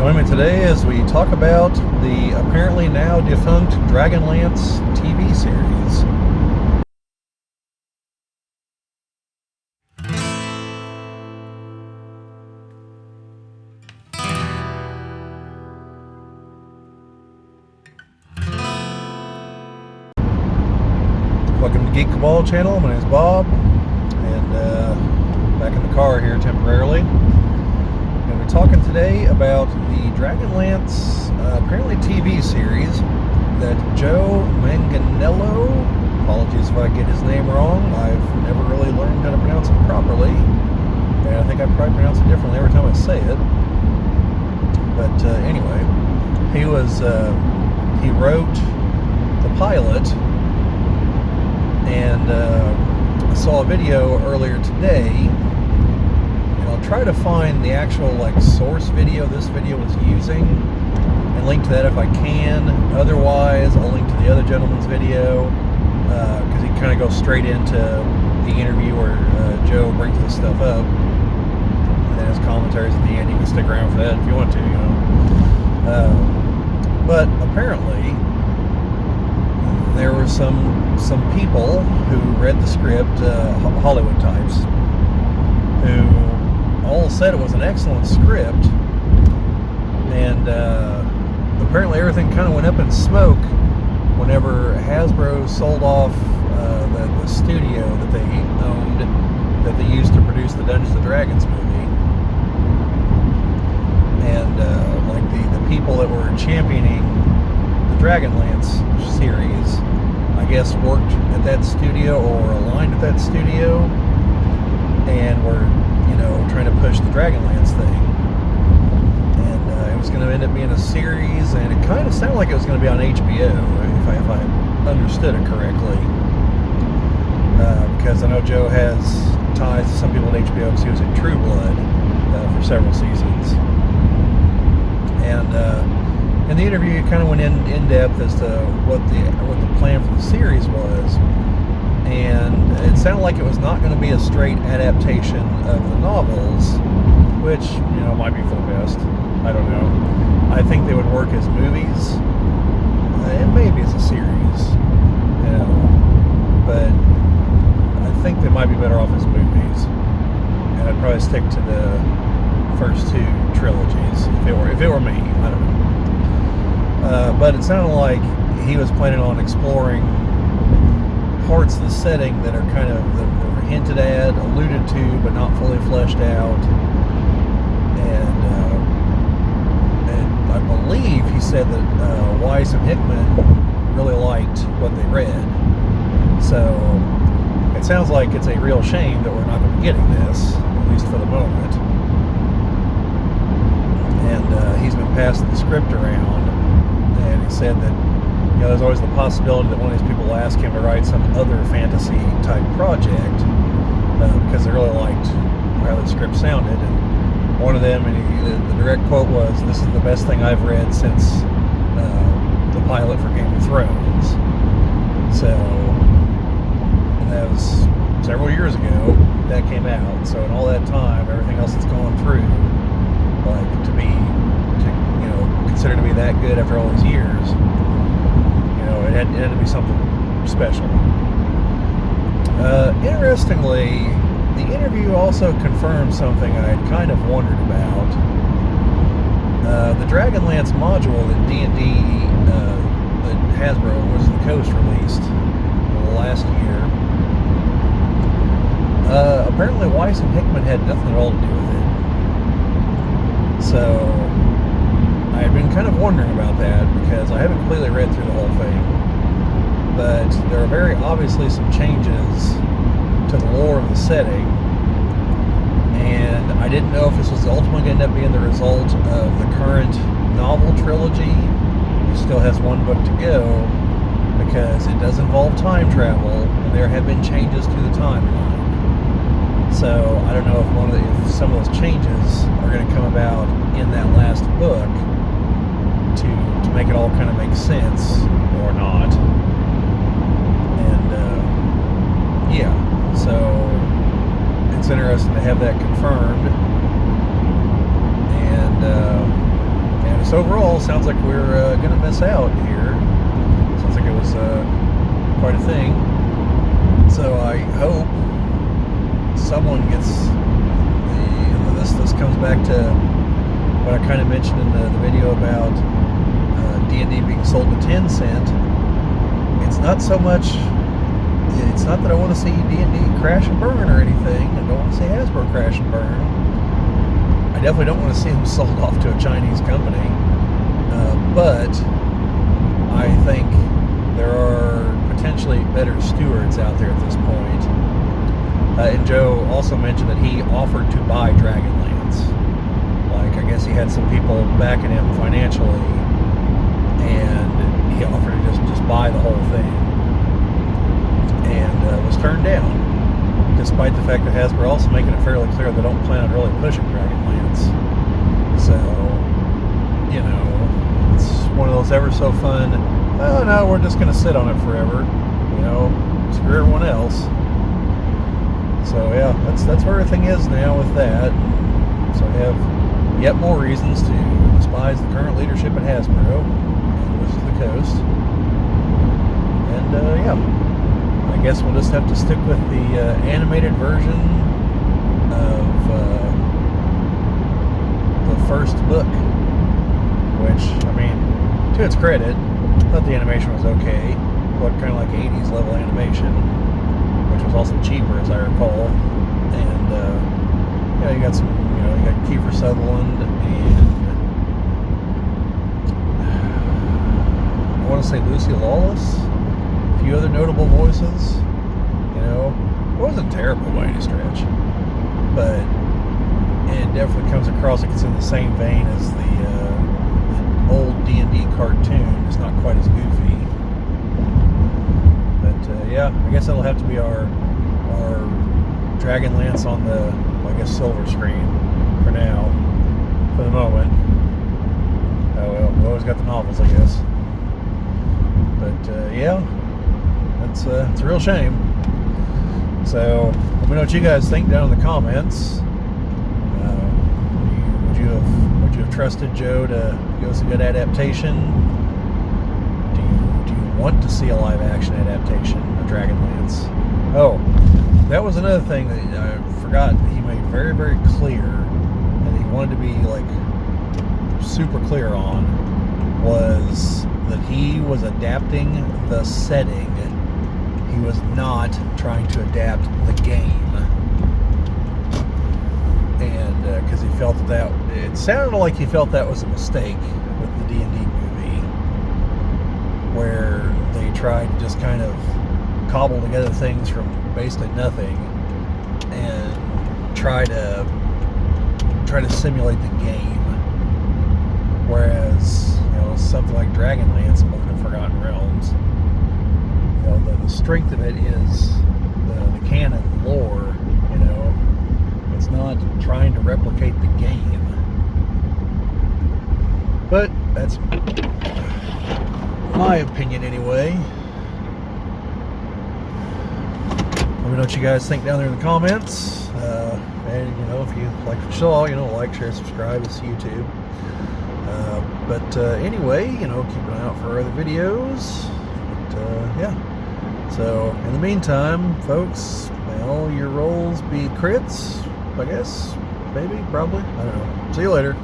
Join me today as we talk about the apparently now defunct DragonLance TV series. Welcome to Geek Cabal channel. My name is Bob, and back in the car here temporarily. We're going to be talking today about the DragonLance apparently TV series that Joe Manganiello, apologies if I get his name wrong, I've never really learned how to pronounce it properly, and I think I probably pronounce it differently every time I say it. But anyway, he wrote the pilot, and I saw a video earlier today, and I'll try to find the actual source video this video was using and link to that if I can. Otherwise, I'll link to the other gentleman's video, because he kind of goes straight into the interview where Joe brings this stuff up, and then his commentaries at the end. You can stick around for that if you want to, you know. But apparently there were some people who read the script, Hollywood types, who all said it was an excellent script, and apparently everything kind of went up in smoke whenever Hasbro sold off the studio that they owned, that they used to produce the Dungeons & Dragons movie. And the people that were championing the DragonLance series, I guess, worked at that studio or aligned at that studio, and were, trying to push the DragonLance thing. And it was going to end up being a series, and it kind of sounded like it was going to be on HBO, if I understood it correctly. Because I know Joe has ties to some people at HBO, because he was at True Blood for several seasons. And in the interview, you kind of went in depth as to what the plan for the series was, and it sounded like it was not going to be a straight adaptation of the novels, which might be for the best. I don't know. I think they would work as movies, and maybe as a series, but I think they might be better off as movies, and I'd probably stick to the first two trilogies if it were me. I don't know. But it sounded like he was planning on exploring parts of the setting that are that were hinted at, alluded to, but not fully fleshed out. And I believe he said that Weiss and Hickman really liked what they read. So it sounds like it's a real shame that we're not going to be getting this, at least for the moment. And he's been passing the script around, and he said that there's always the possibility that one of these people will ask him to write some other fantasy type project, because they really liked how the script sounded. And one of them, the direct quote was, "This is the best thing I've read since the pilot for Game of Thrones." So, and that was several years ago that came out. So in all that time, everything else that's gone through, considered to be that good after all these years, it had to be something special. Interestingly, the interview also confirmed something I had kind of wondered about. The DragonLance module that D&D, that Hasbro was the Coast released last year, apparently Weiss and Hickman had nothing at all to do with it. So I had been kind of wondering about that, because I haven't completely read through the whole thing, but there are very obviously some changes to the lore of the setting, and I didn't know if this was ultimately going to end up being the result of the current novel trilogy, which still has one book to go, because it does involve time travel, and there have been changes to the timeline. So I don't know if some of those changes are going to come about in that last book to make it all kind of make sense, or not. And yeah, so it's interesting to have that confirmed. And guess overall, sounds like we're going to miss out here. Sounds like it was quite a thing. So I hope someone gets this comes back to what I kind of mentioned in the video about D&D being sold to 10 cent. It's not so much, it's not that I want to see D&D crash and burn or anything. I don't want to see Hasbro crash and burn. I definitely don't want to see them sold off to a Chinese company. But I think there are potentially better stewards out there at this point. And Joe also mentioned that he offered to buy DragonLance. Like, I guess he had some people backing him financially, and he offered to just buy the whole thing, and was turned down, despite the fact that Hasbro also making it fairly clear they don't plan on really pushing DragonLance. So, you know, it's one of those ever so fun, oh no, we're just going to sit on it forever, you know, screw everyone else. So yeah, that's where everything is now with that. So we have yet more reasons to despise the current leadership at Hasbro and Wizards of the Coast. And yeah, I guess we'll just have to stick with the animated version of the first book, which, I mean, to its credit, I thought the animation was okay. Looked kind of like 80s level animation, which was also cheaper, as I recall. And yeah, you got some, you know, you got Kiefer Sutherland and I want to say Lucy Lawless, a few other notable voices. You know, it wasn't terrible by any stretch, but it definitely comes across like it's in the same vein as the old D&D cartoon. It's not quite as goofy. But yeah, I guess that'll have to be our DragonLance on the, I guess, silver screen for now, for the moment. Oh well, we always got the novels, I guess. But yeah, it's a real shame. So let me know what you guys think down in the comments. Would you have trusted Joe to give us a good adaptation? Do you want to see a live action adaptation of DragonLance? Oh, that was another thing that I forgot that he made very, very clear, and he wanted to be like super clear on, was that he was adapting the setting. He was not trying to adapt the game. And because he felt that it sounded like he felt that was a mistake with the D&D movie, where they tried to just kind of cobble together things from basically nothing and try to simulate the game. Whereas, you know, something like DragonLance, Book of Forgotten Realms, you know, the strength of it is the canon lore. You know, it's not trying to replicate the game. But that's my opinion anyway. Let me know what you guys think down there in the comments. And, you know, if you like what you saw, you know, like, share, subscribe. It's YouTube. But anyway, you know, keep an eye out for other videos. But yeah. So in the meantime, folks, well, your rolls be crits, I guess. Maybe, probably. I don't know. See you later.